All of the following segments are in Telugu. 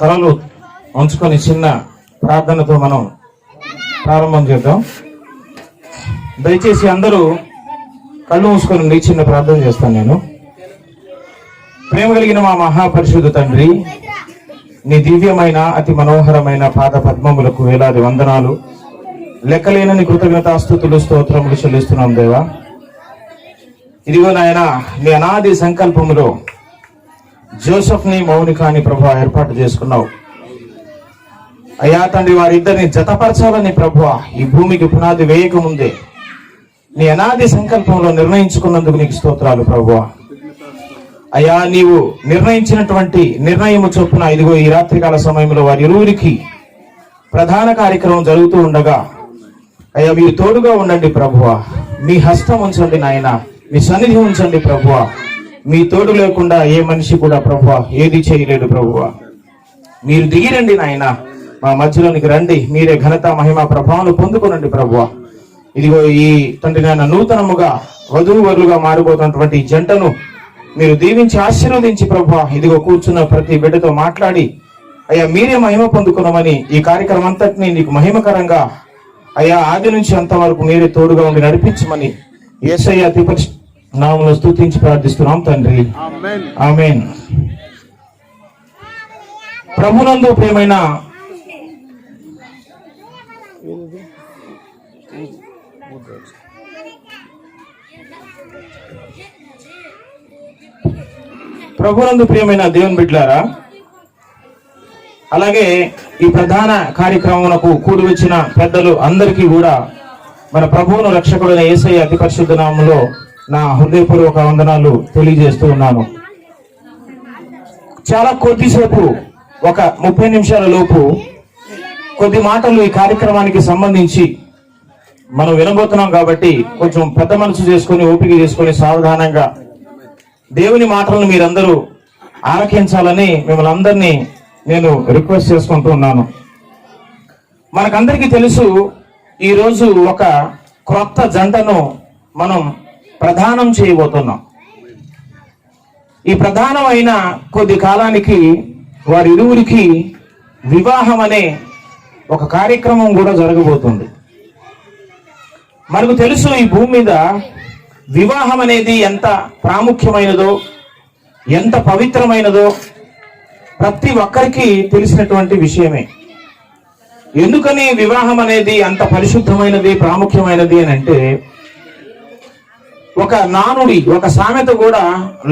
తలలు ఉంచుకొని చిన్న ప్రార్థనతో మనం ప్రారంభం చేద్దాం. దయచేసి అందరూ కళ్ళు మూసుకొని చిన్న ప్రార్థన చేస్తాను. నేను ప్రేమ కలిగిన మా మహాపరిశుద్ధ తండ్రి, నీ దివ్యమైన అతి మనోహరమైన పాద పద్మములకు వేలాది వందనాలు, లెక్కలేనని కృతజ్ఞతాస్తుతులు స్తోత్రములు చెల్లిస్తున్నాం దేవా. ఇదిగో నాయన, నీ అనాది సంకల్పములో జోసెఫ్ని మౌనికాని ప్రభు ఏర్పాటు చేసుకున్నావు అయ్యా తండ్రి. వారిద్దరిని జతపరచాలని ప్రభు ఈ భూమికి పునాది వేయక ముందే నీ అనాది సంకల్పంలో నిర్ణయించుకున్నందుకు నీకు స్తోత్రాలు ప్రభు. అయ్యా, నీవు నిర్ణయించినటువంటి నిర్ణయము చొప్పున ఇదిగో ఈ రాత్రికాల సమయంలో వారి ఇరువురికి ప్రధాన కార్యక్రమం జరుగుతూ ఉండగా అయ్యా మీరు తోడుగా ఉండండి ప్రభువ. మీ హస్తం ఉంచండి నాయన, మీ సన్నిధి ఉంచండి ప్రభువ. మీ తోడు లేకుండా ఏ మనిషి కూడా ప్రభువ ఏది చేయలేడు ప్రభువ. మీరు దిగిరండి నాయన, మా మధ్యలోనికి రండి. మీరే ఘనత మహిమ ప్రభావాలు పొందుకునండి ప్రభువ. ఇదిగో ఈ తండ్రి నాయన నూతనముగా వధూవరులుగా మారిపోతున్నటువంటి ఈ జంటను మీరు దీవించి ఆశీర్వదించి ప్రభువ ఇదిగో కూర్చున్న ప్రతి బిడ్డతో మాట్లాడి అయ్యా మీరే మహిమ పొందుకున్నామని ఈ కార్యక్రమం అంతటినీ నీకు మహిమకరంగా అయ్యా ఆది నుంచి అంతవరకు మీరే తోడుగా ఉండి నడిపించమని యేసయ్య అతి పరిశుద్ధ నామములో స్తుతించి ప్రార్థిస్తున్నాం తండ్రి, ఆమేన్. ప్రభునందు ప్రియమైన దేవుని బిడ్డలారా, అలాగే ఈ ప్రధాన కార్యక్రమమునకు కూడి వచ్చిన పెద్దలు అందరికీ కూడా మన ప్రభువును రక్షకుడైన యేసయ్య అతి పరిశుద్ధ నామములో నా హృదయపూర్వక వందనాలు తెలియజేస్తూ ఉన్నాను. చాలా కొద్దిసేపు, ఒక 30 నిమిషాల లోపు కొద్ది మాటలు ఈ కార్యక్రమానికి సంబంధించి మనం వినబోతున్నాం కాబట్టి కొంచెం పెద్ద మనసు చేసుకొని ఓపిక చేసుకొని సావధానంగా దేవుని మాటలను మీరందరూ ఆలకించాలని మిమ్మల్ని అందరినీ నేను రిక్వెస్ట్ చేసుకుంటూ ఉన్నాను. మనకందరికీ తెలుసు, ఈరోజు ఒక క్రొత్త జంటను మనం ప్రదానం చేయబోతున్నాం. ఈ ప్రధానమైన కొద్ది కాలానికి వారి ఇరువురికి వివాహం అనే ఒక కార్యక్రమం కూడా జరగబోతుంది. మనకు తెలుసు, ఈ భూమి మీద వివాహం అనేది ఎంత ప్రాముఖ్యమైనదో, ఎంత పవిత్రమైనదో ప్రతి ఒక్కరికి తెలిసినటువంటి విషయమే. ఎందుకని వివాహం అనేది అంత పరిశుద్ధమైనది, ప్రాముఖ్యమైనది అని అంటే, ఒక నానుడి, ఒక సామెత కూడా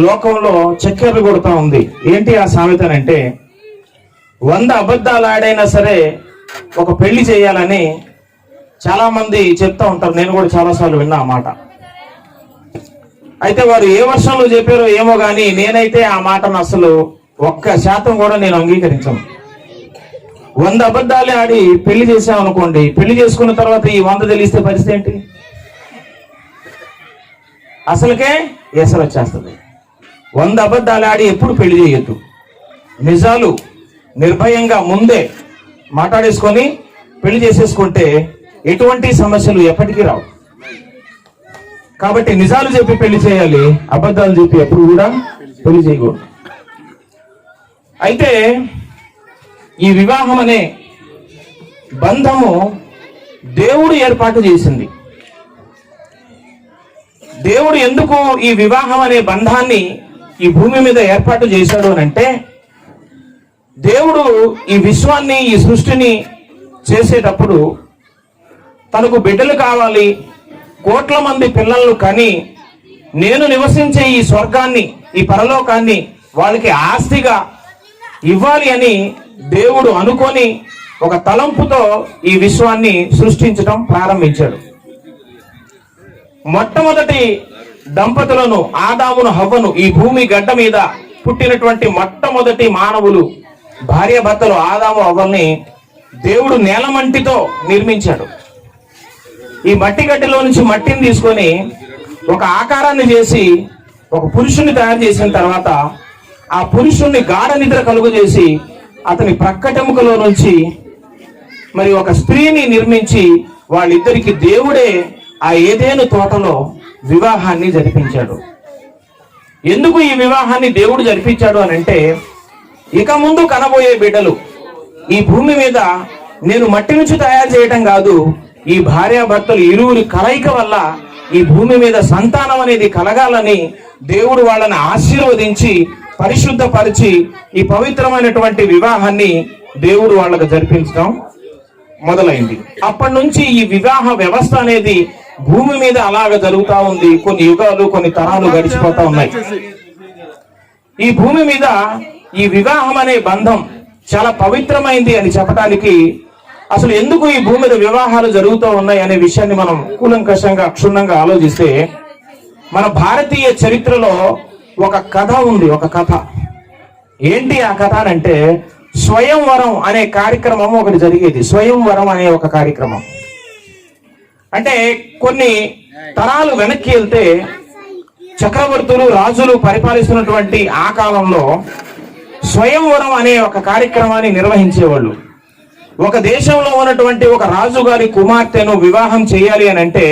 లోకంలో చక్కెరలు కొడుతూ ఉంది. ఏంటి ఆ సామెత అంటే, 100 అబద్ధాలు ఆడైనా సరే ఒక పెళ్లి చేయాలని చాలా మంది చెప్తా ఉంటారు. నేను కూడా చాలాసార్లు విన్నా ఆ మాట. అయితే వారు ఏ వర్షంలో చెప్పారో ఏమో కానీ నేనైతే ఆ మాటను అసలు 1% కూడా నేను అంగీకరించను. 100 అబద్ధాలే ఆడి పెళ్లి చేసామనుకోండి, పెళ్లి చేసుకున్న తర్వాత ఈ 100 తెలిస్తే పరిస్థితి ఏంటి? అసలుకే ఎసరు వచ్చేస్తుంది. 100 అబద్ధాలు ఆడి ఎప్పుడు పెళ్లి చేయొద్దు. నిజాలు నిర్భయంగా ముందే మాట్లాడేసుకొని పెళ్లి చేసేసుకుంటే ఎటువంటి సమస్యలు ఎప్పటికీ రావు. కాబట్టి నిజాలు చెప్పి పెళ్లి చేయాలి, అబద్ధాలు చెప్పి ఎప్పుడు కూడా పెళ్లి చేయకూడదు. అయితే ఈ వివాహం అనే బంధము దేవుడు ఏర్పాటు చేసింది. దేవుడు ఎందుకు ఈ వివాహం అనే బంధాన్ని ఈ భూమి మీద ఏర్పాటు చేశాడు అని అంటే, దేవుడు ఈ విశ్వాన్ని, ఈ సృష్టిని చేసేటప్పుడు తనకు బిడ్డలు కావాలి, కోట్ల మంది పిల్లలను కని నేను నివసించే ఈ స్వర్గాన్ని, ఈ పరలోకాన్ని వాళ్ళకి ఆస్తిగా ఇవ్వాలి అని దేవుడు అనుకొని ఒక తలంపుతో ఈ విశ్వాన్ని సృష్టించడం ప్రారంభించాడు. మొట్టమొదటి దంపతులను, ఆదామును హవ్వను, ఈ భూమి గడ్డ మీద పుట్టినటువంటి మొట్టమొదటి మానవులు భార్యాభర్తలు ఆదాము హవ్వల్ని దేవుడు నేలమంటితో నిర్మించాడు. ఈ మట్టి గడ్డలో నుంచి మట్టిని తీసుకొని ఒక ఆకారాన్ని చేసి ఒక పురుషుణ్ణి తయారు చేసిన తర్వాత ఆ పురుషుణ్ణి గాఢ నిద్ర కలుగు చేసి అతని ప్రక్కటెముకలో నుంచి మరి ఒక స్త్రీని నిర్మించి వాళ్ళిద్దరికి దేవుడే ఆ ఏదెను తోటలో వివాహాన్ని జరిపించాడు. ఎందుకు ఈ వివాహాన్ని దేవుడు జరిపించాడు అని అంటే, ఇక ముందు కనబోయే బిడ్డలు ఈ భూమి మీద నేను మట్టి నుంచి తయారు చేయటం కాదు, ఈ భార్యాభర్తలు ఇరువురి కలయిక వల్ల ఈ భూమి మీద సంతానం అనేది కలగాలని దేవుడు వాళ్ళని ఆశీర్వదించి పరిశుద్ధపరిచి ఈ పవిత్రమైనటువంటి వివాహాన్ని దేవుడు వాళ్ళకు జరిపించడం మొదలైంది. అప్పటి నుంచి ఈ వివాహ వ్యవస్థ అనేది భూమి మీద అలాగ జరుగుతూ ఉంది. కొన్ని యుగాలు, కొన్ని తరాలు గడిచిపోతా ఉన్నాయి. ఈ భూమి మీద ఈ వివాహం అనే బంధం చాలా పవిత్రమైంది అని చెప్పడానికి అసలు ఎందుకు ఈ భూమి మీద వివాహాలు జరుగుతూ ఉన్నాయి అనే విషయాన్ని మనం కూలంకషంగా క్షుణ్ణంగా ఆలోచిస్తే, మన భారతీయ చరిత్రలో ఒక కథ ఉంది. ఒక కథ ఏంటి ఆ కథ అంటే, స్వయంవరం అనే కార్యక్రమం ఒకటి జరిగేది. స్వయంవరం అనే ఒక కార్యక్రమం అంటే కొన్ని తరాలు వెనక్కి వెళ్తే చక్రవర్తులు, రాజులు పరిపాలిస్తున్నటువంటి ఆ కాలంలో స్వయంవరం అనే ఒక కార్యక్రమాన్ని నిర్వహించేవాళ్ళు. ఒక దేశంలో ఉన్నటువంటి ఒక రాజు గారి కుమార్తెను వివాహం చేయాలి అని అంటే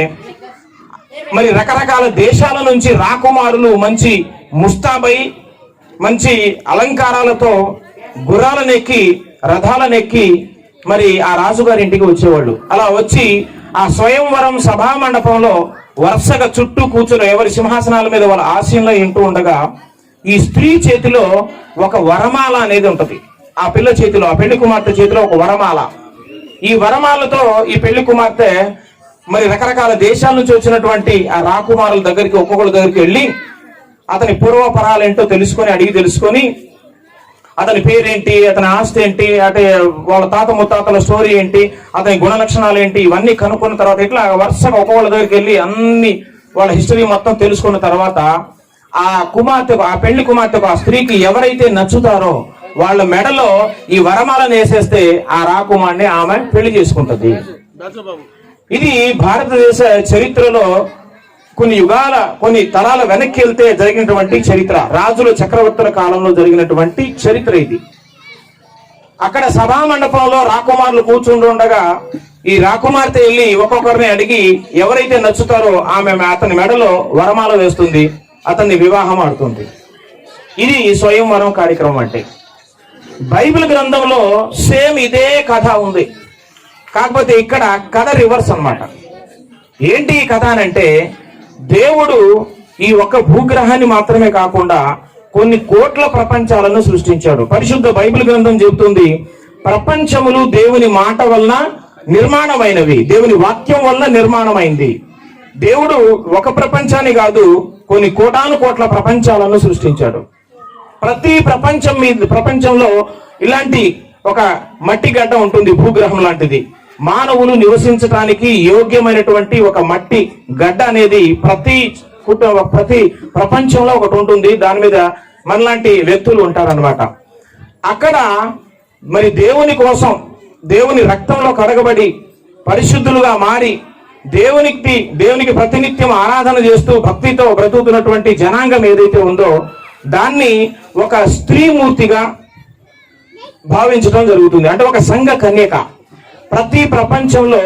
మరి రకరకాల దేశాల నుంచి రాకుమారులు మంచి ముస్తాబై మంచి అలంకారాలతో గుర్రాలనెక్కి రథాలనెక్కి మరి ఆ రాజుగారి ఇంటికి వచ్చేవాళ్ళు. అలా వచ్చి ఆ స్వయంవరం సభా మండపంలో వరుసగా చుట్టూ కూర్చుని ఎవరి సింహాసనాల మీద వాళ్ళ ఆసీనంలో ఇంటూ ఉండగా ఈ స్త్రీ చేతిలో ఒక వరమాల అనేది ఉంటది. ఆ పిల్ల చేతిలో, ఆ పెళ్లి కుమార్తె చేతిలో ఒక వరమాల. ఈ వరమాలతో ఈ పెళ్లి కుమార్తె మరి రకరకాల దేశాల నుంచి వచ్చినటువంటి ఆ రాకుమారుల దగ్గరికి, ఒక్కొక్కరి దగ్గరికి వెళ్ళి అతని పూర్వపరాలు ఏంటో అడిగి తెలుసుకొని అతని పేరేంటి, అతని ఆస్తి ఏంటి, అంటే వాళ్ళ తాత ముత్తాతల స్టోరీ ఏంటి, అతని గుణ లక్షణాలు ఏంటి, ఇవన్నీ కనుక్కున్న తర్వాత ఇట్లా వరుసగా ఒక్కొక్కళ్ళ దగ్గరికి వెళ్ళి అన్ని వాళ్ళ హిస్టరీ మొత్తం తెలుసుకున్న తర్వాత ఆ కుమార్తెకు, ఆ పెళ్లి కుమార్తెకు, ఆ స్త్రీకి ఎవరైతే నచ్చుతారో వాళ్ళ మెడలో ఈ వరమాలను వేసేస్తే ఆ రాకుమార్ని ఆమె పెళ్లి చేసుకుంటది. ఇది భారతదేశ చరిత్రలో కొన్ని యుగాల, కొన్ని తరాల వెనక్కి వెళ్తే జరిగినటువంటి చరిత్ర. రాజుల, చక్రవర్తుల కాలంలో జరిగినటువంటి చరిత్ర ఇది. అక్కడ సభా మండపంలో రాకుమారులు కూర్చుండగా ఈ రాకుమార్తె వెళ్ళి ఒక్కొక్కరిని అడిగి ఎవరైతే నచ్చుతారో ఆమె అతని మెడలో వరమాల వేస్తుంది, అతన్ని వివాహం ఆడుతుంది. ఇది స్వయంవరం కార్యక్రమం అంటే. బైబిల్ గ్రంథంలో సేమ్ ఇదే కథ ఉంది. కాకపోతే ఇక్కడ కథ రివర్స్ అన్నమాట. ఏంటి ఈ కథ అంటే, దేవుడు ఈ ఒక్క భూగ్రహాన్ని మాత్రమే కాకుండా కొన్ని కోట్ల ప్రపంచాలను సృష్టించాడు. పరిశుద్ధ బైబిల్ గ్రంథం చెబుతుంది, ప్రపంచములు దేవుని మాట వలన నిర్మాణమైనవి, దేవుని వాక్యం వలన నిర్మాణమైంది. దేవుడు ఒక ప్రపంచాన్ని కాదు, కొన్ని కోటాను కోట్ల ప్రపంచాలను సృష్టించాడు. ప్రతి ప్రపంచంలో ఇలాంటి ఒక మట్టి గడ్డ ఉంటుంది, భూగ్రహం లాంటిది. మానవులు నివసించడానికి యోగ్యమైనటువంటి ఒక మట్టి గడ్డ అనేది ప్రతి ప్రపంచంలో ఒకటి ఉంటుంది. దాని మీద మనలాంటి వ్యక్తులు ఉంటారన్నమాట. అక్కడ మరి దేవుని కోసం, దేవుని రక్తంలో కడగబడి పరిశుద్ధులుగా మారి దేవునికి ప్రతినిత్యం ఆరాధన చేస్తూ భక్తితో బ్రతుకుతున్నటువంటి జనాంగం ఏదైతే ఉందో దాన్ని ఒక స్త్రీమూర్తిగా భావించడం జరుగుతుంది. అంటే ఒక సంఘ కన్యక. ప్రతి ప్రపంచంలో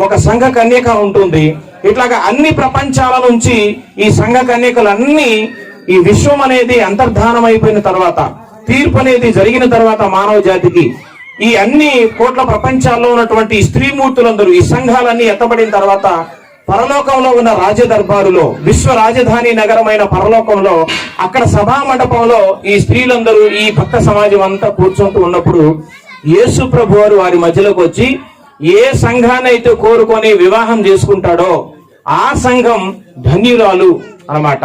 ఒక సంఘ కన్యక ఉంటుంది. ఇట్లాగా అన్ని ప్రపంచాల నుంచి ఈ సంఘ కన్యకలన్నీ ఈ విశ్వం అనేది అంతర్ధానం అయిపోయిన తర్వాత, తీర్పు అనేది జరిగిన తర్వాత మానవ జాతికి ఈ అన్ని కోట్ల ప్రపంచాల్లో ఉన్నటువంటి స్త్రీమూర్తులందరూ, ఈ సంఘాలన్నీ ఎత్తబడిన తర్వాత పరలోకంలో ఉన్న రాజదర్బారులో, విశ్వ రాజధాని నగరమైన పరలోకంలో, అక్కడ సభా మండపంలో ఈ స్త్రీలందరూ, ఈ భక్త సమాజం అంతా కూర్చుంటూ ఉన్నప్పుడు యేసు ప్రభు వారు వారి మధ్యలోకి వచ్చి ఏ సంఘాన్ని అయితే కోరుకొని వివాహం చేసుకుంటాడో ఆ సంఘం ధన్యురాలు అన్నమాట.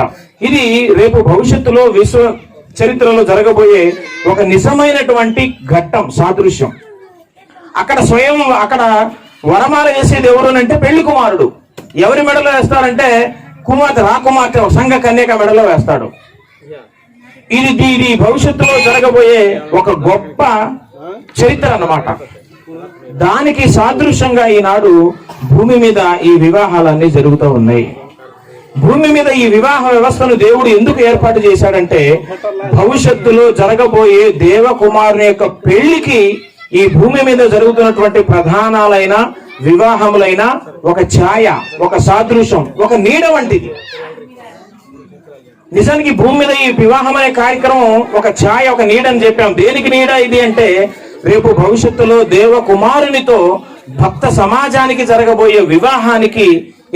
ఇది రేపు భవిష్యత్తులో విశ్వ చరిత్రలో జరగబోయే ఒక నిజమైనటువంటి ఘట్టం, సాదృశ్యం. అక్కడ వరమాల వేసేది ఎవరు అంటే పెళ్లి కుమారుడు. ఎవరి మెడలో వేస్తారంటే రాకుమార్తె సంఘ కన్యక మెడలో వేస్తాడు. ఇది భవిష్యత్తులో జరగబోయే ఒక గొప్ప చరిత్ర అన్నమాట. దానికి సాదృశ్యంగా ఈనాడు భూమి మీద ఈ వివాహాలన్నీ జరుగుతూ ఉన్నాయి. భూమి మీద ఈ వివాహ వ్యవస్థను దేవుడు ఎందుకు ఏర్పాటు చేశాడంటే, భవిష్యత్తులో జరగబోయే దేవకుమారుని యొక్క పెళ్లికి ఈ భూమి మీద జరుగుతున్నటువంటి ప్రధానాలైన వివాహములైన ఒక ఛాయ, ఒక సాదృశ్యం, ఒక నీడ వంటిది. నిజానికి భూమి మీద ఈ వివాహం అనే కార్యక్రమం ఒక ఛాయ, ఒక నీడ అని చెప్పాం. దేనికి నీడ ఇది అంటే, రేపు భవిష్యత్తులో దేవకుమారునితో భక్త సమాజానికి జరగబోయే వివాహానికి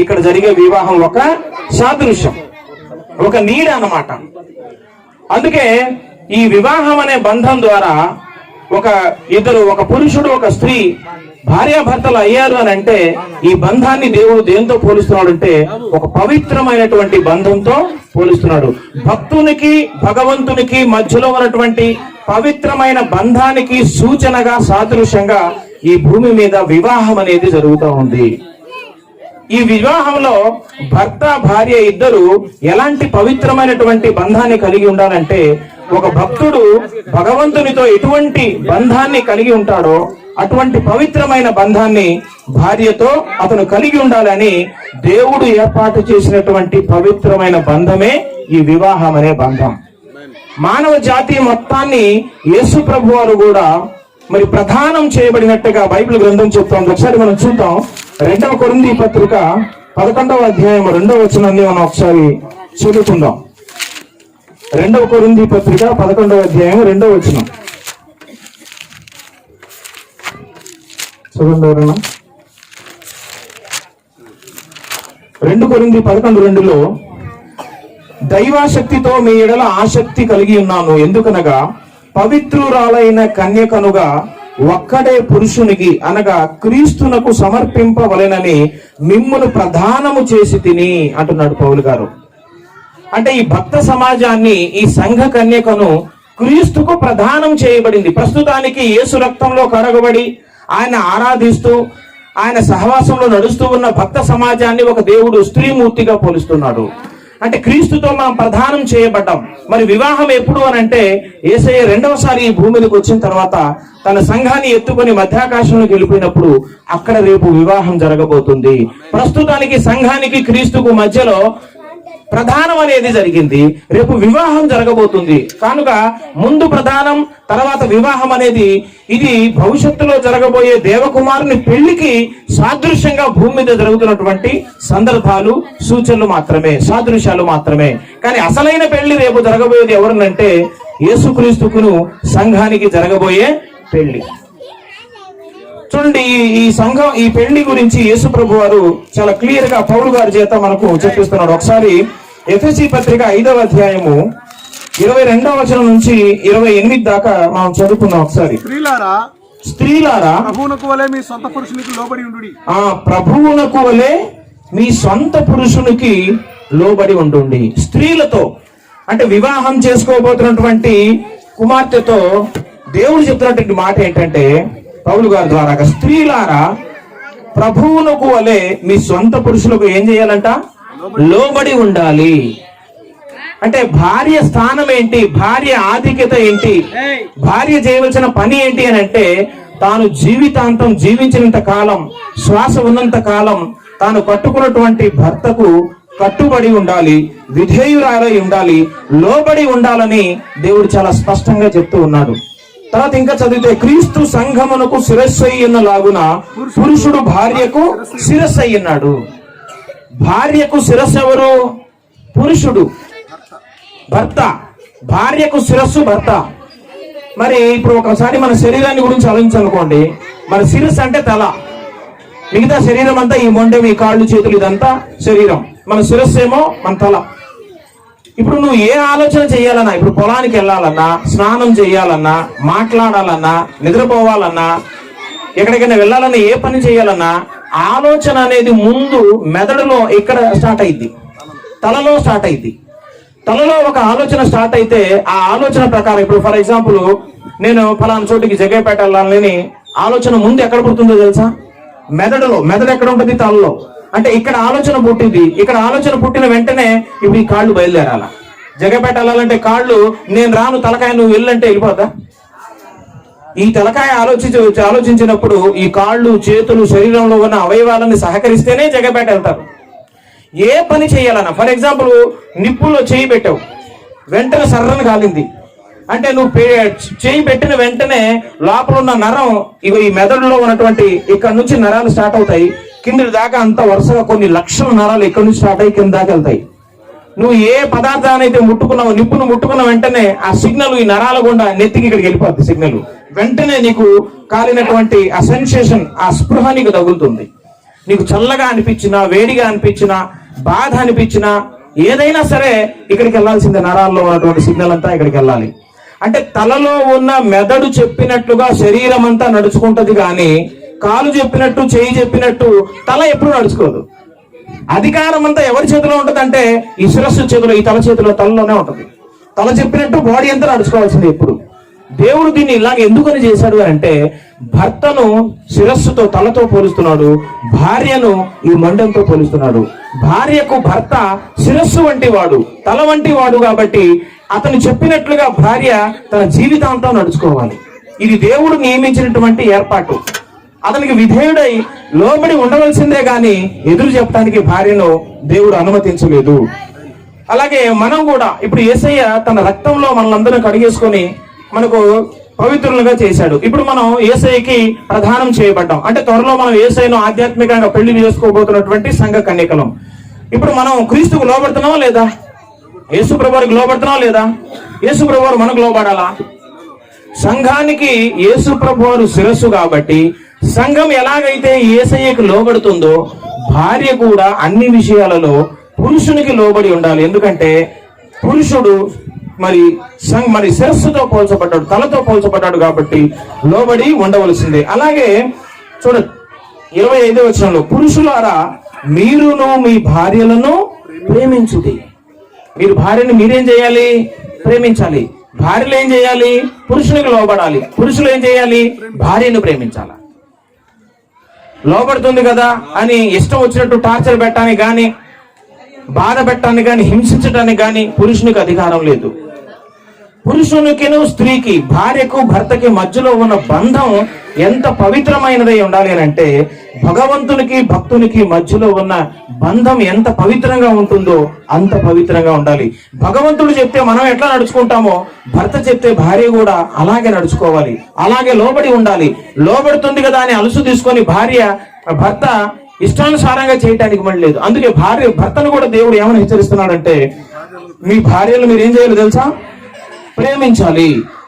ఇక్కడ జరిగే వివాహం ఒక సాదృశ్యం, ఒక నీడ అన్నమాట. అందుకే ఈ వివాహం అనే బంధం ద్వారా ఒక పురుషుడు ఒక స్త్రీ భార్యాభర్తలు అయ్యారు అని అంటే, ఈ బంధాన్ని దేవుడు దేంతో పోలుస్తున్నాడు అంటే, ఒక పవిత్రమైనటువంటి బంధంతో పోలుస్తున్నాడు. భక్తునికి భగవంతునికి మధ్యలో ఉన్నటువంటి పవిత్రమైన బంధానికి సూచనగా, సాదృశ్యంగా ఈ భూమి మీద వివాహం అనేది జరుగుతూ ఉంది. ఈ వివాహంలో భర్త భార్య ఇద్దరు ఎలాంటి పవిత్రమైనటువంటి బంధాన్ని కలిగి ఉండాలంటే, ఒక భక్తుడు భగవంతునితో ఎటువంటి బంధాన్ని కలిగి ఉంటాడో అటువంటి పవిత్రమైన బంధాన్ని భార్యతో అతను కలిగి ఉండాలని దేవుడు ఏర్పాటు చేసినటువంటి పవిత్రమైన బంధమే ఈ వివాహం అనే బంధం. మానవ జాతి మొత్తాన్ని యేసు ప్రభు వారు కూడా మరి ప్రధానం చేయబడినట్టుగా బైబిల్ గ్రంథం చెప్తోంది. ఒకసారి మనం చూద్దాం. 2వ కొరింథీ పత్రిక 11వ అధ్యాయం 2వ వచనాన్ని మనం ఒకసారి చదువుకుందాం. 2వ కొరింథీ పత్రిక 11వ అధ్యాయం 2వ వచనం చదవండి. 2 కొరింథీ 11:2లో దైవాశక్తితో మీ ఎడల ఆసక్తి కలిగి ఉన్నాను, ఎందుకనగా పవిత్రురాలైన కన్యకనుగా ఒక్కడే పురుషునికి అనగా క్రీస్తునకు సమర్పింపవలెనని మిమ్మును ప్రధానము చేసి తిని అంటున్నాడు పౌలు గారు. అంటే ఈ భక్త సమాజాన్ని, ఈ సంఘ కన్యకను క్రీస్తుకు ప్రధానం చేయబడింది. ప్రస్తుతానికి యేసు రక్తంలో కడగబడి ఆయన ఆరాధిస్తూ ఆయన సహవాసంలో నడుస్తూ ఉన్న భక్త సమాజాన్ని ఒక దేవుడు స్త్రీమూర్తిగా పోలుస్తున్నాడు. అంటే క్రీస్తుతో మనం ప్రధానం చేయబడ్డాం. మరి వివాహం ఎప్పుడు అని అంటే, యేసయ్య 2వసారి ఈ భూమి మీదకి వచ్చిన తర్వాత తన సంఘాన్ని ఎత్తుకొని మధ్యాకాశంలోకి వెళ్ళిపోయినప్పుడు అక్కడ రేపు వివాహం జరగబోతుంది. ప్రస్తుతానికి సంఘానికి క్రీస్తుకు మధ్యలో ప్రధానం అనేది జరిగింది, రేపు వివాహం జరగబోతుంది. కనుక ముందు ప్రధానం, తర్వాత వివాహం అనేది ఇది భవిష్యత్తులో జరగబోయే దేవకుమారుని పెళ్లికి సాదృశ్యంగా భూమి మీద జరుగుతున్నటువంటి సందర్భాలు, సూచనలు మాత్రమే, సాదృశ్యాలు మాత్రమే. కానీ అసలైన పెళ్లి రేపు జరగబోయేది ఎవరినంటే, యేసుక్రీస్తుకును సంఘానికి జరగబోయే పెళ్లి. చూడండి, ఈ పెళ్లి గురించి యేసు ప్రభు వారు చాలా క్లియర్ గా పౌలు గారి చేత మనకు చెప్పిస్తున్నాడు. ఒకసారి ఎఫెసీ పత్రిక 5వ అధ్యాయము 22వ వచనం నుంచి 28 దాకా మనం చదువుకుందాం. ఒకసారి స్త్రీలారా ప్రభువునకు వలె మీ సొంత పురుషునికి లోబడి ఉండుడి. ప్రభువునకు వలె మీ సొంత పురుషునికి లోబడి ఉండుండి. స్త్రీలతో అంటే వివాహం చేసుకోబోతున్నటువంటి కుమార్తెతో దేవుడు చెప్తున్నటువంటి మాట ఏంటంటే, పౌలు గారి ద్వారా, స్త్రీలారా ప్రభువునకు వలె మీ సొంత పురుషులకు ఏం చేయాలంట? లోబడి ఉండాలి. అంటే భార్య స్థానం ఏంటి, భార్య ఆధిక్యత ఏంటి, భార్య చేయవలసిన పని ఏంటి అని అంటే, తాను జీవితాంతం జీవించినంత కాలం, శ్వాస ఉన్నంత కాలం తాను కట్టుకున్నటువంటి భర్తకు కట్టుబడి ఉండాలి, విధేయురాలై ఉండాలి, లోబడి ఉండాలని దేవుడు చాలా స్పష్టంగా చెప్తూ ఉన్నాడు. తర్వాత ఇంకా చదివితే, క్రీస్తు సంఘమునకు శిరస్సు అయ్యున్న లాగున పురుషుడు భార్యకు శిరస్సు అయ్యున్నాడు. భార్యకు శిరస్సు ఎవరు? పురుషుడు, భర్త. భార్యకు శిరస్సు భర్త. మరి ఇప్పుడు ఒకసారి మన శరీరాన్ని గురించి ఆలోచించాలనుకోండి. మన శిరస్సు అంటే తల, మిగతా శరీరం అంతా ఈ మొండెం, ఈ కాళ్ళు చేతులు ఇదంతా శరీరం. మన శిరస్సు ఏమో మన తల. ఇప్పుడు నువ్వు ఏ ఆలోచన చేయాలన్నా, ఇప్పుడు పొలానికి వెళ్ళాలన్నా, స్నానం చేయాలన్నా, మాట్లాడాలన్నా, నిద్రపోవాలన్నా, ఎక్కడికైనా వెళ్ళాలన్నా, ఏ పని చేయాలన్నా ఆలోచన అనేది ముందు మెదడులో ఇక్కడ స్టార్ట్ అయింది, తలలో స్టార్ట్ అయింది. తలలో ఒక ఆలోచన స్టార్ట్ అయితే ఆ ఆలోచన ప్రకారం, ఇప్పుడు ఫర్ ఎగ్జాంపుల్ నేను ఫలానా చోటికి జగ్గైపేట వెళ్ళాలని ఆలోచన ముందు ఎక్కడ పుడుతుందో తెలుసా? మెదడులో. మెదడు ఎక్కడ ఉంటుంది? తలలో. అంటే ఇక్కడ ఆలోచన పుట్టింది. ఇక్కడ ఆలోచన పుట్టిన వెంటనే ఇప్పుడు ఈ కాళ్ళు బయలుదేరాల. జగ్గైపేట వెళ్ళాలంటే కాళ్ళు, నేను రాను తలకాయ నువ్వు వెళ్ళంటే వెళ్ళిపోతా? ఈ తలకాయ ఆలోచించినప్పుడు ఈ కాళ్ళు, చేతులు, శరీరంలో ఉన్న అవయవాలని సహకరిస్తేనే జగ్గైపేట వెళ్తారు. ఏ పని చేయాలన్నా, ఫర్ ఎగ్జాంపుల్ నిప్పుల్లో చేయి పెట్టావు, వెంటనే సర్రని కాలింది అంటే నువ్వు చేయి పెట్టిన వెంటనే లోపల ఉన్న నరం, ఇవి ఈ మెదడులో ఉన్నటువంటి ఇక్కడ నుంచి నరాలు స్టార్ట్ అవుతాయి, కింది దాకా అంతా వరుసగా కొన్ని లక్షల నరాలు ఇక్కడ నుంచి స్టార్ట్ అయ్యి కింద దాకా వెళ్తాయి. నువ్వు ఏ పదార్థాన్ని అయితే ముట్టుకున్నావు, నిప్పును ముట్టుకున్న వెంటనే ఆ సిగ్నల్ ఈ నరాల గుండా నెత్తికి ఇక్కడికి వెళ్ళిపోద్ది. సిగ్నల్ వెంటనే నీకు కాలినటువంటి ఆ సెన్సేషన్, ఆ స్పృహ నీకు తగులుతుంది. నీకు చల్లగా అనిపించినా, వేడిగా అనిపించినా, బాధ అనిపించినా, ఏదైనా సరే ఇక్కడికి వెళ్ళాల్సిందే. నరాల్లో ఉన్నటువంటి సిగ్నల్ అంతా ఇక్కడికి వెళ్ళాలి. అంటే తలలో ఉన్న మెదడు చెప్పినట్లుగా శరీరం అంతా నడుచుకుంటది, కానీ కాలు చెప్పినట్టు, చేయి చెప్పినట్టు తల ఎప్పుడు నడుచుకోదు. అధికారం అంతా ఎవరి చేతిలో ఉంటుంది అంటే ఈ శిరస్సు చేతిలో, ఈ తలలోనే ఉంటుంది. తల చెప్పినట్టు బాడీ అంతా నడుచుకోవాల్సింది ఎప్పుడు. దేవుడు దీన్ని ఇలాగ ఎందుకని చేశాడు అంటే భర్తను శిరస్సుతో, తలతో పోలుస్తున్నాడు, భార్యను ఈ మండంతో పోలుస్తున్నాడు. భార్యకు భర్త శిరస్సు వంటి వాడు, తల వంటి వాడు కాబట్టి అతను చెప్పినట్లుగా భార్య తన జీవితాంతం నడుచుకోవాలి. ఇది దేవుడు నియమించినటువంటి ఏర్పాటు. అతనికి విధేయుడై లోబడి ఉండవలసిందే గాని ఎదురు చెప్పడానికి భార్యను దేవుడు అనుమతించలేదు. అలాగే మనం కూడా ఇప్పుడు యేసయ్య తన రక్తంలో మనలందరం కడిగేసుకొని మనకు పవిత్రులుగా చేశాడు. ఇప్పుడు మనం యేసయ్యకి ప్రదానం చేయబడ్డాం. అంటే త్వరలో మనం యేసయ్యను ఆధ్యాత్మికంగా పెళ్లి చేసుకోబోతున్నటువంటి సంఘ కన్యకలం. ఇప్పుడు మనం క్రీస్తుకు లోబడుతున్నావా లేదా? యేసు ప్రభువుకి లోబడుతున్నావా లేదా? యేసు ప్రభువు మనకు లోబడాలా? సంఘానికి యేసు ప్రభువు శిరస్సు కాబట్టి సంఘం ఎలాగైతే యేసయ్యకు లోబడుతుందో భార్య కూడా అన్ని విషయాలలో పురుషునికి లోబడి ఉండాలి. ఎందుకంటే పురుషుడు మరి శిరస్సుతో పోల్చబడ్డాడు, తలతో పోల్చబడ్డాడు కాబట్టి లోబడి ఉండవలసిందే. అలాగే చూడండి 25వ వచనంలో, పురుషులారా మీరును మీ భార్యలను ప్రేమించుడి. మీరు భార్యను మీరేం చేయాలి? ప్రేమించాలి. భార్యలు ఏం చేయాలి? పురుషునికి లోబడాలి. పురుషులు ఏం చేయాలి? భార్యను ప్రేమించాలి. లోబడుతుంది కదా అని ఇష్టం వచ్చినట్టు టార్చర్ పెట్టడానికి కానీ, బాధ పెట్టడానికి కానీ, హింసించడానికి కానీ పురుషునికి అధికారం లేదు. పురుషునికిను స్త్రీకి, భార్యకు భర్తకి మధ్యలో ఉన్న బంధం ఎంత పవిత్రమైనదై ఉండాలి అని అంటే భగవంతునికి భక్తునికి మధ్యలో ఉన్న బంధం ఎంత పవిత్రంగా ఉంటుందో అంత పవిత్రంగా ఉండాలి. భగవంతుడు చెప్తే మనం ఎట్లా నడుచుకుంటామో భర్త చెప్తే భార్య కూడా అలాగే నడుచుకోవాలి, అలాగే లోబడి ఉండాలి. లోబడుతుంది కదా అని అలుసు తీసుకొని భర్త ఇష్టానుసారంగా చేయటానికి మళ్ళీ లేదు. అందుకే భర్తను కూడా దేవుడు ఏమని హెచ్చరిస్తున్నాడంటే మీ భార్యలు మీరు ఏం చేయాలి తెలుసా? ప్రేమించాలి.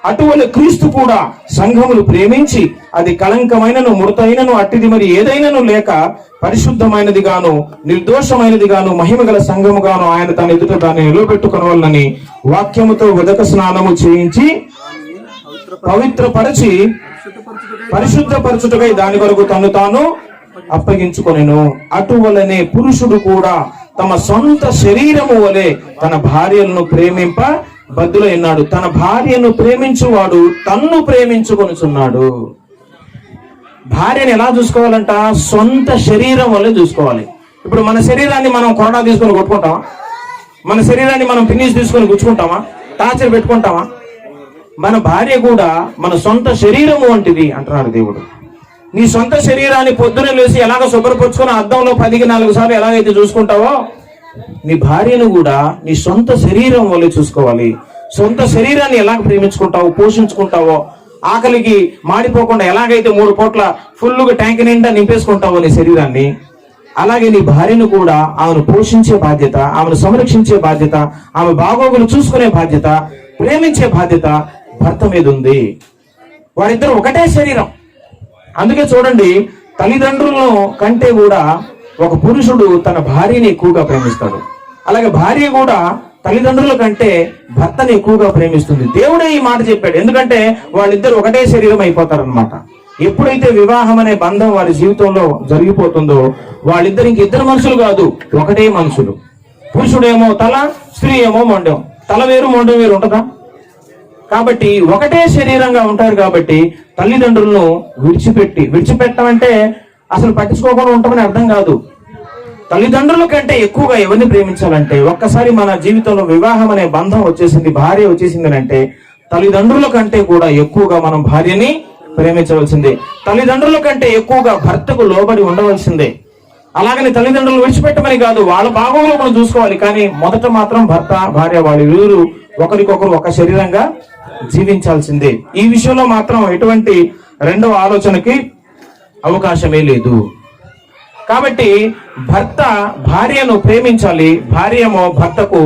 అటువల క్రీస్తు కూడా సంఘములు ప్రేమించి అది కళంకమైనను, ముడతైనను, అట్టిది మరి ఏదైనను లేక పరిశుద్ధమైనది గాను, నిర్దోషమైనది గాను, మహిమగల సంఘము గాను ఆయన తన ఎదుట దాన్ని నిలబెట్టుకొనవలనని వాక్యముతో ఉదక స్నానము చేయించి పవిత్రపరచి పరిశుద్ధపరచుటకై దాని కొరకు తను తాను అప్పగించుకొనెను. అటువలనే పురుషుడు కూడా తమ సొంత శరీరము వలె తన భార్యలను ప్రేమింప బద్దులై ఉన్నాడు. తన భార్యను ప్రేమించువాడు తన్ను ప్రేమించుకొనుచున్నాడు. భార్యను ఎలా చూసుకోవాలంట? సొంత శరీరం వల్లే చూసుకోవాలి. ఇప్పుడు మన శరీరాన్ని మనం కొరడా తీసుకొని కొట్టుకుంటామా? మన శరీరాన్ని మనం పిన్నిస్ తీసుకొని గుచ్చుకుంటామా? టార్చర్ పెట్టుకుంటామా? మన భార్య కూడా మన సొంత శరీరము వంటిది అంటున్నాడు దేవుడు. నీ సొంత శరీరాన్ని పొద్దునే లేసి ఎలాగ శుభ్రపరుచుకొని అద్దంలో 10కి 4 సార్లు ఎలాగైతే చూసుకుంటావో నీ భార్యను కూడా నీ సొంత శరీరం వల్లే చూసుకోవాలి. సొంత శరీరాన్ని ఎలాగ ప్రేమించుకుంటావో, పోషించుకుంటావో, ఆకలికి మాడిపోకుండా ఎలాగైతే 3 పూట్ల ఫుల్గా ట్యాంక్ నిండా నింపేసుకుంటావో నీ శరీరాన్ని, అలాగే నీ భార్యను కూడా ఆమెను పోషించే బాధ్యత, ఆమెను సంరక్షించే బాధ్యత, ఆమె బాగోగులు చూసుకునే బాధ్యత, ప్రేమించే బాధ్యత భర్త మీద ఉంది. వారిద్దరు ఒకటే శరీరం. అందుకే చూడండి, తల్లిదండ్రులను కంటే కూడా ఒక పురుషుడు తన భార్యని ఎక్కువగా ప్రేమిస్తాడు. అలాగే భార్య కూడా తల్లిదండ్రుల కంటే భర్తని ఎక్కువగా ప్రేమిస్తుంది. దేవుడే ఈ మాట చెప్పాడు. ఎందుకంటే వాళ్ళిద్దరు ఒకటే శరీరం అయిపోతారనమాట. ఎప్పుడైతే వివాహం అనే బంధం వారి జీవితంలో జరిగిపోతుందో వాళ్ళిద్దరు ఇంకిద్దరు మనుషులు కాదు, ఒకటే మనుషులు. పురుషుడేమో తల, స్త్రీ ఏమో మొండం. తల వేరు, మొండం వేరు ఉంటుందా? కాబట్టి ఒకటే శరీరంగా ఉంటారు. కాబట్టి తల్లిదండ్రులను విడిచిపెట్టడం అంటే అసలు పట్టించుకోకుండా ఉంటామని అర్థం కాదు. తల్లిదండ్రుల కంటే ఎక్కువగా ఎవరిని ప్రేమించాలంటే, ఒక్కసారి మన జీవితంలో వివాహం అనే బంధం వచ్చేసింది, భార్య వచ్చేసింది అంటే తల్లిదండ్రుల కంటే కూడా ఎక్కువగా మనం భార్యని ప్రేమించవలసిందే. తల్లిదండ్రుల కంటే ఎక్కువగా భర్తకు లోబడి ఉండవలసిందే. అలాగని తల్లిదండ్రులు విడిచిపెట్టమని కాదు, వాళ్ళ బాగోగులు మనం చూసుకోవాలి. కానీ మొదట మాత్రం భర్త భార్య వాళ్ళిరువురు ఒకరికొకరు ఒక శరీరంగా జీవించాల్సిందే. ఈ విషయంలో మాత్రం ఎటువంటి రెండవ ఆలోచనకి అవకాశమే లేదు. కాబట్టి భర్త భార్యను ప్రేమించాలి, భార్యేమో భర్తకు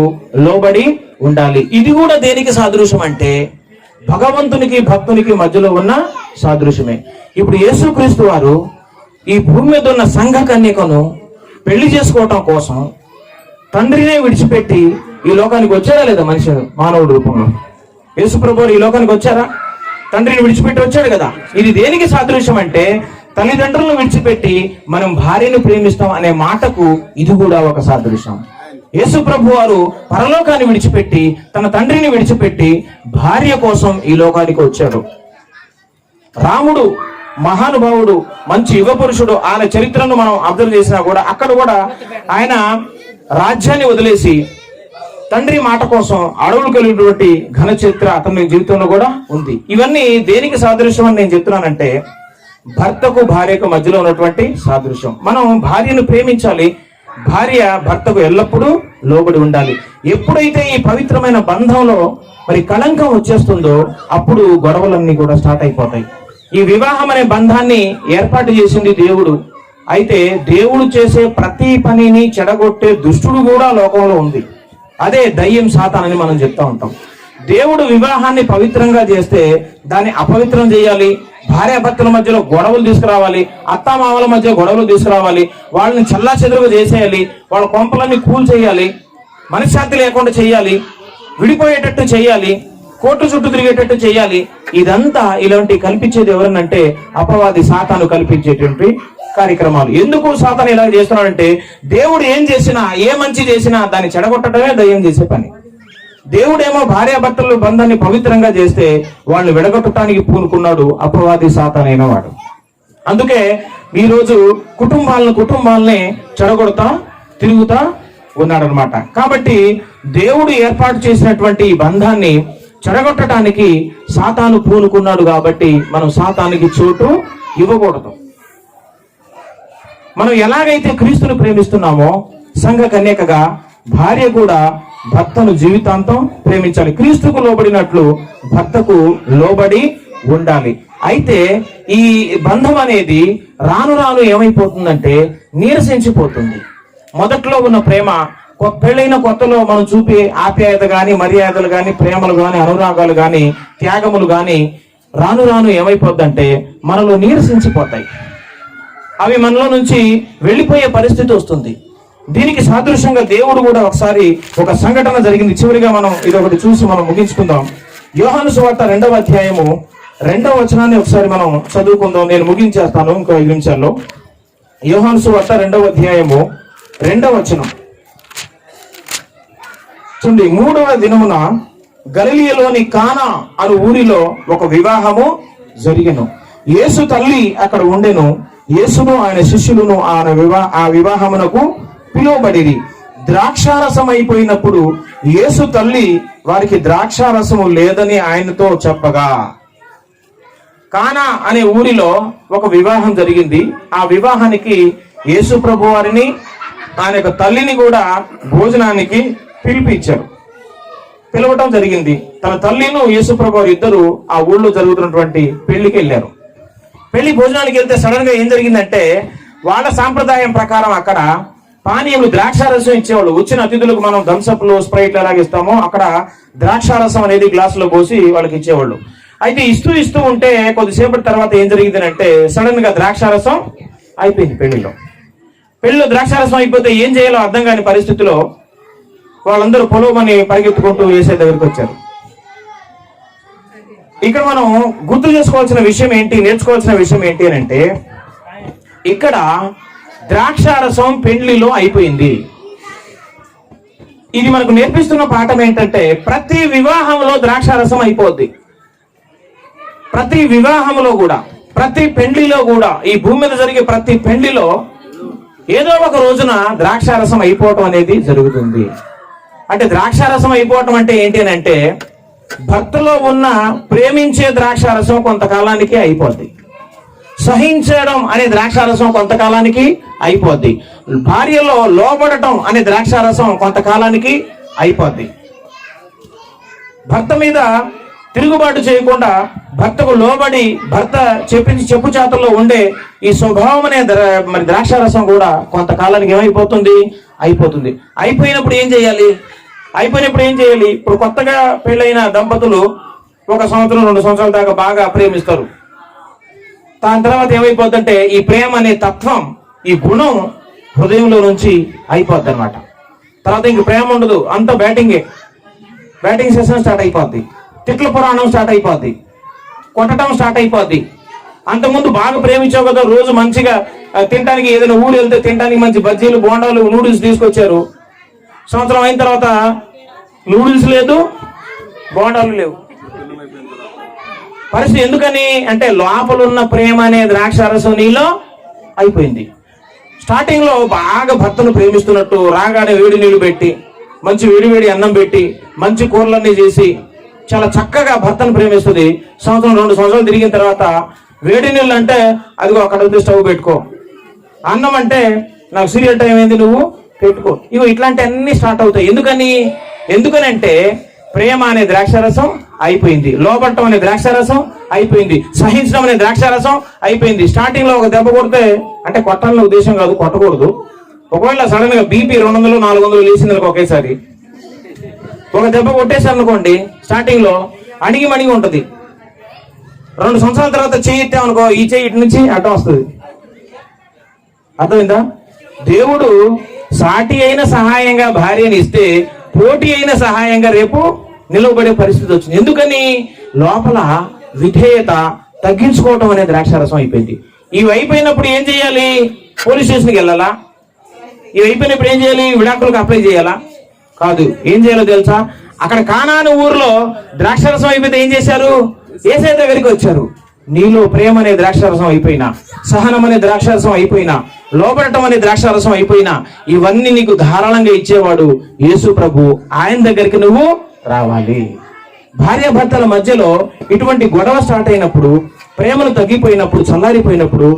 లోబడి ఉండాలి. ఇది కూడా దేనికి సాదృశ్యం అంటే భగవంతునికి భక్తునికి మధ్యలో ఉన్న సాదృశ్యమే. ఇప్పుడు యేసుక్రీస్తు వారు ఈ భూమి మీద ఉన్న సంఘ కన్యకను పెళ్లి చేసుకోవటం కోసం తండ్రినే విడిచిపెట్టి ఈ లోకానికి వచ్చారా లేదా? మనిషి మానవుడి రూపంలో యేసు ప్రభువు ఈ లోకానికి వచ్చారా? తండ్రిని విడిచిపెట్టి వచ్చాడు కదా. ఇది దేనికి సాదృశ్యం అంటే తల్లిదండ్రులను విడిచిపెట్టి మనం భార్యను ప్రేమిస్తాం అనే మాటకు ఇది కూడా ఒక సాదృశ్యం. యేసు ప్రభు వారు పరలోకాన్ని విడిచిపెట్టి తన తండ్రిని విడిచిపెట్టి భార్య కోసం ఈ లోకానికి వచ్చాడు. రాముడు మహానుభావుడు, మంచి యుగ పురుషుడు. ఆయన చరిత్రను మనం అబ్జర్వ్ చేసినా కూడా అక్కడ కూడా ఆయన రాజ్యాన్ని వదిలేసి తండ్రి మాట కోసం అడవులు కలిగినటువంటి ఘన చరిత్ర అతని జీవితంలో కూడా ఉంది. ఇవన్నీ దేనికి సాదృశ్యం అని నేను చెప్తున్నానంటే భర్తకు భార్యకు మధ్యలో ఉన్నటువంటి సాదృశ్యం. మనం భార్యను ప్రేమించాలి, భార్య భర్తకు ఎల్లప్పుడూ లోబడి ఉండాలి. ఎప్పుడైతే ఈ పవిత్రమైన బంధంలో మరి కళంకం వచ్చేస్తుందో అప్పుడు గొడవలన్నీ కూడా స్టార్ట్ అయిపోతాయి. ఈ వివాహం అనే బంధాన్ని ఏర్పాటు చేసింది దేవుడు. అయితే దేవుడు చేసే ప్రతి పనిని చెడగొట్టే దుష్టుడు కూడా లోకంలో ఉంది. అదే దయ్యం సాతానని మనం చెప్తా ఉంటాం. దేవుడు వివాహాన్ని పవిత్రంగా చేస్తే దాన్ని అపవిత్రం చేయాలి, భార్యాభర్తల మధ్యలో గొడవలు తీసుకురావాలి, అత్తామామల మధ్య గొడవలు తీసుకురావాలి, వాళ్ళని చల్లా చెదురుగా చేసేయాలి, వాళ్ళ కొంపలన్నీ కూల్ చేయాలి, మనశ్శాంతి లేకుండా చేయాలి, విడిపోయేటట్టు చేయాలి, కోర్టు చుట్టూ తిరిగేటట్టు చేయాలి. ఇదంతా ఇలాంటి కల్పించేది ఎవరనంటే అపవాది సాతాను కల్పించేటువంటి కార్యక్రమాలు. ఎందుకు సాతాను ఇలా చేస్తున్నాడంటే దేవుడు ఏం చేసినా, ఏ మంచి చేసినా దాన్ని చెడగొట్టడమే దయ్యం చేసే పని. దేవుడేమో భార్యాభర్తల బంధాన్ని పవిత్రంగా చేస్తే వాళ్ళని విడగొట్టడానికి పూనుకున్నాడు అపవాది సాతానైన వాడు. అందుకే ఈరోజు కుటుంబాలని చెడగొడతా తిరుగుతా ఉన్నాడనమాట. కాబట్టి దేవుడు ఏర్పాటు చేసినటువంటి ఈ బంధాన్ని చెడగొట్టడానికి సాతాను పూనుకున్నాడు. కాబట్టి మనం సాతానికి చోటు ఇవ్వకూడదు. మనం ఎలాగైతే క్రీస్తును ప్రేమిస్తున్నామో సంఘ కన్యకగా భార్య కూడా భర్తను జీవితాంతం ప్రేమించాలి. క్రీస్తుకు లోబడినట్లు భర్తకు లోబడి ఉండాలి. అయితే ఈ బంధం అనేది రాను రాను ఏమైపోతుందంటే నీరసించిపోతుంది. మొదట్లో ఉన్న ప్రేమ, పెళ్ళైన కొత్తలో మనం చూపే ఆప్యాయత గాని, మర్యాదలు గాని, ప్రేమలు గాని, అనురాగాలు గాని, త్యాగములు గాని రాను రాను ఏమైపోద్దంటే మనలో నీరసించిపోతాయి. అవి మనలో నుంచి వెళ్ళిపోయే పరిస్థితి వస్తుంది. దీనికి సాదృశ్యంగా దేవుడు కూడా ఒకసారి ఒక సంఘటన జరిగింది. చివరిగా మనం ఇదొకటి చూసి మనం ముగించుకుందాం. యోహాను సువార్త 2వ అధ్యాయము 2వ వచనాన్ని ఒకసారి మనం చదువుకుందాం. నేను ముగించేస్తాను ఇంకో 5 నిమిషాల్లో. యోహాను సువార్త 2వ అధ్యాయము 2వ వచనం చూడండి. 3వ దినమున గలిలయలోని కానా అను ఊరిలో ఒక వివాహము జరిగెను. యేసు తల్లి అక్కడ ఉండెను. యేసును ఆయన శిష్యులను ఆ వివాహమునకు పిలువబడిరి. ద్రాక్షారసం అయిపోయినప్పుడు యేసు తల్లి వారికి ద్రాక్షారసము లేదని ఆయనతో చెప్పగా, కానా అనే ఊరిలో ఒక వివాహం జరిగింది. ఆ వివాహానికి యేసు ప్రభు వారిని ఆయన యొక్క తల్లిని కూడా భోజనానికి పిలవటం జరిగింది. తన తల్లిను యేసు ప్రభు వారు ఇద్దరు ఆ ఊళ్ళో జరుగుతున్నటువంటి పెళ్లికి వెళ్ళారు. పెళ్లి భోజనానికి వెళ్తే సడన్ గా ఏం జరిగిందంటే వాళ్ళ సాంప్రదాయం ప్రకారం అక్కడ పానీయములు ద్రాక్షారసం ఇచ్చేవాళ్ళు. వచ్చిన అతిథులకు మనం థమ్సప్లు, స్ప్రైట్లు ఎలాగిస్తామో అక్కడ ద్రాక్షారసం అనేది గ్లాసులో పోసి వాళ్ళకి ఇచ్చేవాళ్ళు. అయితే ఇస్తూ ఉంటే కొద్దిసేపటి తర్వాత ఏం జరిగిందంటే సడన్ గా ద్రాక్షారసం అయిపోయింది. పెళ్లిలో ద్రాక్షారసం అయిపోతే ఏం చేయాలో అర్థం కాని పరిస్థితిలో వాళ్ళందరూ పొలవమని పరిగెత్తుకుంటూ వేసే దగ్గరికి వచ్చారు. ఇక్కడ మనం గుర్తు చేసుకోవాల్సిన విషయం ఏంటి, నేర్చుకోవాల్సిన విషయం ఏంటి అని అంటే ఇక్కడ ద్రాక్షారసం పెండ్లిలో అయిపోయింది. ఇది మనకు నేర్పిస్తున్న పాఠం ఏంటంటే ప్రతి వివాహంలో ద్రాక్షారసం అయిపోద్ది. ప్రతి వివాహంలో కూడా, ప్రతి పెండ్లిలో కూడా, ఈ భూమి మీద జరిగే ప్రతి పెండ్లిలో ఏదో ఒక రోజున ద్రాక్షారసం అయిపోవటం అనేది జరుగుతుంది. అంటే ద్రాక్షారసం అయిపోవటం అంటే ఏంటి అని అంటే భర్తలో ఉన్న ప్రేమించే ద్రాక్షారసం కొంతకాలానికి అయిపోద్ది. సహించడం అనే ద్రాక్షారసం కొంతకాలానికి అయిపోద్ది. భార్యలో లోబడటం అనే ద్రాక్షారసం కొంతకాలానికి అయిపోద్ది. భర్త మీద తిరుగుబాటు చేయకుండా భర్తకు లోబడి భర్త చెప్పు చేతల్లో ఉండే ఈ స్వభావం అనే మరి ద్రాక్షారసం కూడా కొంతకాలానికి అయిపోతుంది. అయిపోయినప్పుడు ఏం చేయాలి? ఇప్పుడు కొత్తగా పెళ్ళైన దంపతులు 1 సంవత్సరం 2 సంవత్సరాల దాకా బాగా ప్రేమిస్తారు. దాని తర్వాత ఏమైపోతుందంటే ఈ ప్రేమ అనే తత్వం, ఈ గుణం హృదయంలో నుంచి అయిపోద్ది అనమాట. తర్వాత ఇంక ప్రేమ ఉండదు, అంత బ్యాటింగ్ సెషన్ స్టార్ట్ అయిపోద్ది, తిట్ల పురాణం స్టార్ట్ అయిపోద్ది, కొట్టడం స్టార్ట్ అయిపోద్ది. అంతకుముందు బాగా ప్రేమించావు కదా, రోజు మంచిగా తినడానికి ఏదైనా ఊరు వెళ్తే తినడానికి మంచి బజ్జీలు, బోండాలు, నూడిల్స్ తీసుకొచ్చారు. సంవత్సరం అయిన తర్వాత నూడిల్స్ లేదు, బోండాలు లేవు. పరిస్థితి ఎందుకని అంటే లోపల ఉన్న ప్రేమ అనే ద్రాక్షారసం నీలో అయిపోయింది. స్టార్టింగ్ లో బాగా భర్తను ప్రేమిస్తున్నట్టు రాగానే వేడి నీళ్లు పెట్టి, మంచి వేడి అన్నం పెట్టి, మంచి కూరలన్నీ చేసి చాలా చక్కగా భర్తను ప్రేమిస్తుంది. సంవత్సరం 2 సంవత్సరాలు తిరిగిన తర్వాత వేడి నీళ్ళు అంటే అదిగో అక్కడ స్టవ్ పెట్టుకో, అన్నం అంటే నాకు సీరియల్ టైం ఏంది నువ్వు పెట్టుకో, ఇగో ఇట్లాంటి అన్ని స్టార్ట్ అవుతాయి. ఎందుకనంటే ప్రేమ అనే ద్రాక్షారసం అయిపోయింది, లోబట్టం అనే ద్రాక్షారసం అయిపోయింది, సహించడం అనే ద్రాక్షారసం అయిపోయింది. స్టార్టింగ్ లో ఒక దెబ్బ కొడితే, అంటే కొట్టాలనే ఉద్దేశం కాదు, కొట్టకూడదు. ఒకవేళ సడన్ గా బీపీ 200 400 లేచింది ఒకేసారి ఒక దెబ్బ కొట్టేసారు అనుకోండి, స్టార్టింగ్ లో అణిగి మణిగి ఉంటది. 2 సంవత్సరాల తర్వాత చేయి ఎత్తామనుకో, ఈ చేయి ఇటు నుంచి అడ్డం వస్తుంది. అర్థమైందా? దేవుడు సాటి అయిన సహాయంగా భార్యని ఇస్తే పోటీ అయిన సహాయంగా రేపు నిలవబడే పరిస్థితి వచ్చింది. ఎందుకని? లోపల విధేయత, తగ్గించుకోవటం అనే ద్రాక్షారసం అయిపోయింది. ఇవి అయిపోయినప్పుడు ఏం చేయాలి? పోలీస్ స్టేషన్కి వెళ్ళాలా? ఇవి అయిపోయినప్పుడు ఏం చేయాలి? విడాకులకు అప్లై చేయాలా? కాదు. ఏం చేయాలో తెలుసా? అక్కడ కానాను ఊర్లో ద్రాక్షారసం అయిపోతే ఏం చేశారు? యేసయ్య దగ్గరికి వచ్చారు. నీలో ప్రేమ అనే ద్రాక్షారసం అయిపోయినా, సహనం అనే ద్రాక్షారసం అయిపోయినా, లోబడటం అనే ద్రాక్షారసం అయిపోయినా, ఇవన్నీ నీకు ధారాళంగా ఇచ్చేవాడు యేసు ప్రభు. ఆయన దగ్గరికి నువ్వు రావాలి. భార్యాభర్తల మధ్యలో ఇటువంటి గొడవ స్టార్ట్ అయినప్పుడు, ప్రేమలు తగ్గిపోయినప్పుడు, చల్లారిపోయినప్పుడు,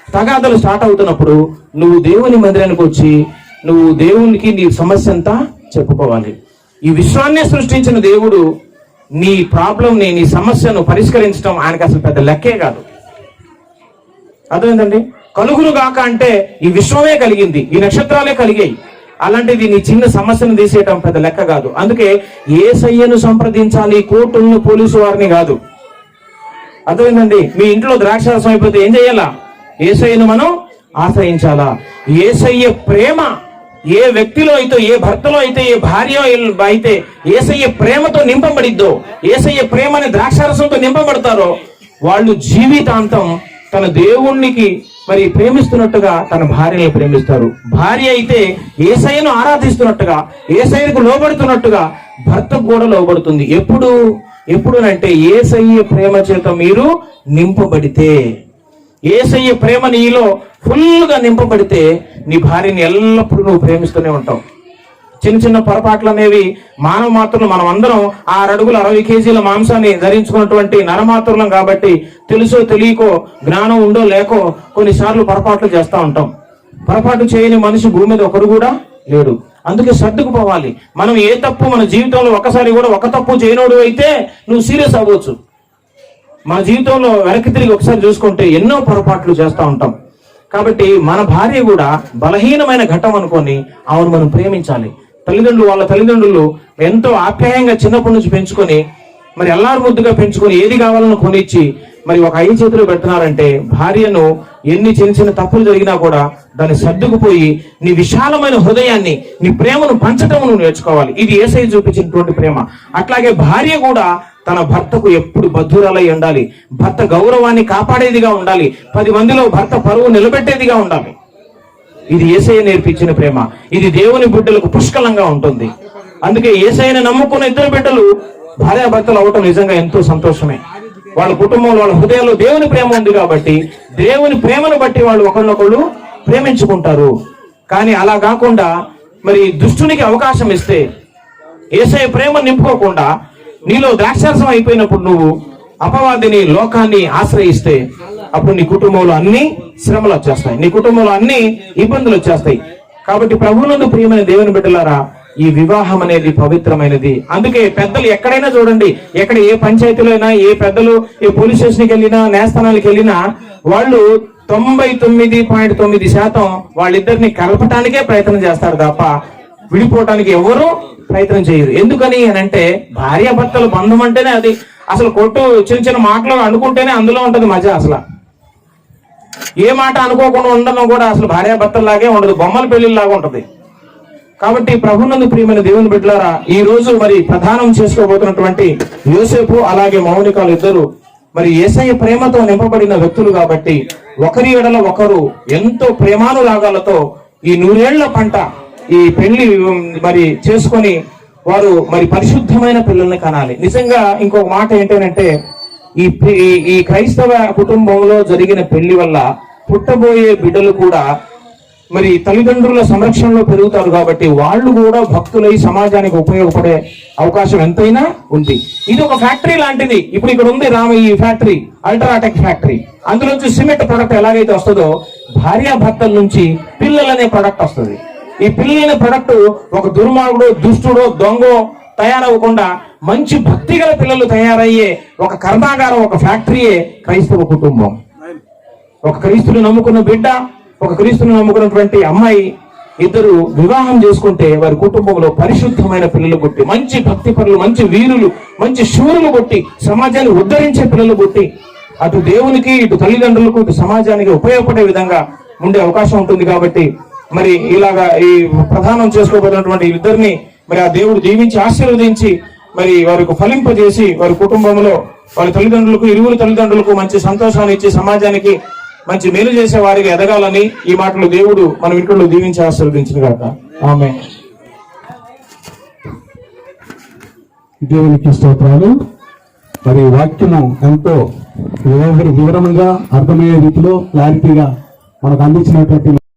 తగాదలు స్టార్ట్ అవుతున్నప్పుడు నువ్వు దేవుని మందిరానికి వచ్చి నువ్వు దేవునికి నీ సమస్య అంతా చెప్పుకోవాలి. ఈ విశ్వాన్నే సృష్టించిన దేవుడు నీ ప్రాబ్లంని, నీ సమస్యను పరిష్కరించడం ఆయనకు అసలు పెద్ద లెక్కే కాదు. అర్థమైందండి? కలుగును గాక అంటే ఈ విశ్వమే కలిగింది, ఈ నక్షత్రాలే కలిగాయి. అలాంటిది నీ చిన్న సమస్యను తీసేయటం పెద్ద లెక్క కాదు. అందుకే యేసయ్యను సంప్రదించాలి, కోర్టులను, పోలీసు వారిని కాదు. అర్థమైందండి? మీ ఇంట్లో ద్రాక్షారసం అయిపోతే ఏం చేయాలా? యేసయ్యను మనం ఆశ్రయించాలా. యేసయ్య ప్రేమ ఏ వ్యక్తిలో అయితే, ఏ భర్తలో అయితే, ఏ భార్య అయితే యేసయ్య ప్రేమతో నింపబడిద్దో, యేసయ్య ప్రేమ అనే ద్రాక్షారసంతో నింపబడతారో వాళ్ళు జీవితాంతం తన దేవునికి మరి ప్రేమిస్తున్నట్టుగా తన భార్యని ప్రేమిస్తారు. భార్య అయితే యేసయ్యను ఆరాధిస్తున్నట్టుగా, యేసయ్యకు లోబడుతున్నట్టుగా భర్తకు కూడా లోబడుతుంది. ఎప్పుడునంటే యేసయ్య ప్రేమ చేత మీరు నింపబడితే, యేసయ్య ప్రేమ నీలో ఫుల్గా నింపబడితే నీ భార్యని ఎల్లప్పుడూ నువ్వు ప్రేమిస్తూనే ఉంటావు. చిన్న పొరపాట్లు అనేవి మానవ మాత్రులు, మనం అందరం 6 అడుగుల 60 కేజీల మాంసాన్ని ధరించుకున్నటువంటి నరమాత్రులం కాబట్టి తెలుసో తెలియకో, జ్ఞానం ఉందో లేకో కొన్నిసార్లు పొరపాట్లు చేస్తూ ఉంటాం. పొరపాటు చేయని మనిషి భూమి మీద ఒకరు కూడా లేడు. అందుకే సర్దుకుపోవాలి. మనం ఏ తప్పు మన జీవితంలో ఒకసారి కూడా ఒక తప్పు చేయనోడు అయితే నువ్వు సీరియస్ అవ్వచ్చు. మన జీవితంలో వెనక్కి తిరిగి ఒకసారి చూసుకుంటే ఎన్నో పొరపాట్లు చేస్తూ ఉంటాం. కాబట్టి మన భార్య కూడా బలహీనమైన ఘట్టం అనుకొని ఆమెను మనం ప్రేమించాలి. వాళ్ళ తల్లిదండ్రులు ఎంతో ఆప్యాయంగా చిన్నప్పటి నుంచి పెంచుకొని, మరి అల్లారు ముద్దుగా పెంచుకొని, ఏది కావాలని కొనిచ్చి మరి ఒక 5 చేతులు పెడుతున్నారంటే భార్యను ఎన్ని చిన్న తప్పులు జరిగినా కూడా దాన్ని సర్దుకుపోయి నీ విశాలమైన హృదయాన్ని, నీ ప్రేమను పంచటం నువ్వు నేర్చుకోవాలి. ఇది యేసయ్య చూపించినటువంటి ప్రేమ. అట్లాగే భార్య కూడా తన భర్తకు ఎప్పుడు బద్ధురాలై ఉండాలి. భర్త గౌరవాన్ని కాపాడేదిగా ఉండాలి. 10 మందిలో భర్త పరువు నిలబెట్టేదిగా ఉండాలి. ఇది యేసయ్య నేర్పించిన ప్రేమ. ఇది దేవుని బిడ్డలకు పుష్కలంగా ఉంటుంది. అందుకే యేసయ్యను నమ్ముకున్న 2 బిడ్డలు భార్యాభర్తలు అవటం నిజంగా ఎంతో సంతోషమే. వాళ్ళ కుటుంబంలో, వాళ్ళ హృదయాల్లో దేవుని ప్రేమ ఉంది కాబట్టి దేవుని ప్రేమను బట్టి వాళ్ళు ఒకరినొకళ్ళు ప్రేమించుకుంటారు. కానీ అలా కాకుండా మరి దుష్టునికి అవకాశం ఇస్తే, యేసయ్య ప్రేమ నింపుకోకుండా నీలో ద్రాక్షారసం అయిపోయినప్పుడు నువ్వు అపవాదిని, లోకాన్ని ఆశ్రయిస్తే అప్పుడు నీ కుటుంబంలో అన్ని శ్రమలు వచ్చేస్తాయి, నీ కుటుంబంలో అన్ని ఇబ్బందులు వచ్చేస్తాయి. కాబట్టి ప్రభువునందు ప్రియమైన దేవుని బిడ్డలారా, ఈ వివాహం అనేది పవిత్రమైనది. అందుకే పెద్దలు ఎక్కడైనా చూడండి, ఎక్కడ ఏ పంచాయతీలో అయినా, ఏ పెద్దలు ఏ పోలీస్ స్టేషన్కి వెళ్ళినా, న్యాయస్థానాలకు వెళ్ళినా, వాళ్ళు 99.9% వాళ్ళిద్దరిని కలపటానికే ప్రయత్నం చేస్తారు తప్ప విడిపోవటానికి ఎవరు ప్రయత్నం చేయరు. ఎందుకని అని అంటే భార్యాభర్తల బంధం అంటేనే అది అసలు కొట్టు చిన్న చిన్న మాటలు అనుకుంటేనే అందులో ఉంటది మజా. అసలు ఏ మాట అనుకోకుండా ఉండడం కూడా అసలు భార్యాభర్తల్లాగే ఉండదు, బొమ్మల పెళ్లిలాగా ఉంటది. కాబట్టి ప్రభునందు ప్రియమైన దేవుని బిడ్డలారా, ఈ రోజు మరి ప్రధానం చేసుకోబోతున్నటువంటి యోసేపు అలాగే మౌనికాలు ఇద్దరు మరి యేసయ్య ప్రేమతో నింపబడిన వ్యక్తులు కాబట్టి ఒకరి ఎడల ఒకరు ఎంతో ప్రేమానురాగాలతో ఈ 100 ఏళ్ల పంట ఈ పెళ్లి మరి చేసుకొని వారు మరి పరిశుద్ధమైన పిల్లల్ని కనాలి. నిజంగా ఇంకొక మాట ఏంటంటే ఈ క్రైస్తవ కుటుంబంలో జరిగిన పెళ్లి వల్ల పుట్టబోయే బిడ్డలు కూడా మరి తల్లిదండ్రుల సంరక్షణలో పెరుగుతారు కాబట్టి వాళ్ళు కూడా భక్తులై సమాజానికి ఉపయోగపడే అవకాశం ఎంతైనా ఉంది. ఇది ఒక ఫ్యాక్టరీ లాంటిది. ఇప్పుడు ఇక్కడ ఉంది ఈ ఫ్యాక్టరీ, అల్ట్రాటెక్ ఫ్యాక్టరీ. అందులోంచి సిమెంట్ ప్రొడక్ట్ ఎలాగైతే వస్తుందో భార్యాభర్తల నుంచి పిల్లలనే ప్రొడక్ట్ వస్తుంది. ఈ పిల్లలనే ప్రొడక్ట్ ఒక దుర్మార్గుడు, దుష్టుడో, దొంగో తయారవ్వకుండా మంచి భక్తి గల పిల్లలు తయారయ్యే ఒక కర్మాగారం, ఒక ఫ్యాక్టరీయే క్రైస్తవ కుటుంబం. ఒక క్రీస్తుని నమ్ముకున్న బిడ్డ, ఒక క్రీస్తుని నమ్ముకున్నటువంటి అమ్మాయి ఇద్దరు వివాహం చేసుకుంటే వారి కుటుంబంలో పరిశుద్ధమైన పిల్లలు పుట్టి, మంచి భక్తి పరులు, మంచి వీరులు, మంచి శూరులు పుట్టి, సమాజాన్ని ఉద్ధరించే పిల్లలు పుట్టి అటు దేవునికి, ఇటు తల్లిదండ్రులకు, ఇటు సమాజానికి ఉపయోగపడే విధంగా ఉండే అవకాశం ఉంటుంది. కాబట్టి మరి ఇలాగా ఈ ప్రధానం చేసుకోబోతున్నటువంటి ఇద్దరిని మరి ఆ దేవుడు దీవించి ఆశీర్వదించి మరి వారికి ఫలింపజేసి వారి కుటుంబంలో వారి తల్లిదండ్రులకు, ఇరువురు తల్లిదండ్రులకు మంచి సంతోషాన్ని ఇచ్చి సమాజానికి మంచి మేలు చేసే వారికి ఎదగాలని ఈ మాటలు దేవుడు మన ఇంట్లో దీవించి ఆశీర్వదించిన గాక. ఆమేన్. దేవునికి స్తోత్రాలు. మరి వాక్యము ఎంతో వివరంగా అర్థమయ్యే రీతిలో క్లారిటీగా మనకు అందించినటువంటి